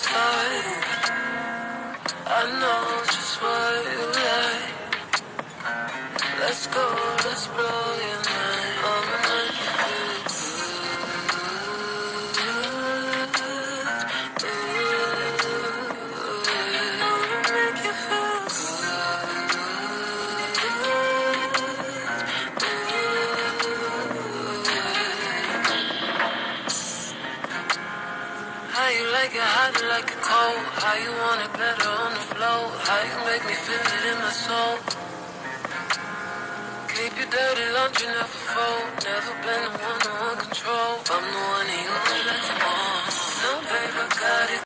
type. I know just what you like. Let's go, let's blow your mind. I'ma make you feel good. I'ma make you feel how you like it, how you like it cold. How you want it better on the floor. How you make me feel it in my soul. Keep your dirty laundry, never fold. Never been the one to want control. I'm the one that you always like to want. No, babe, I got it.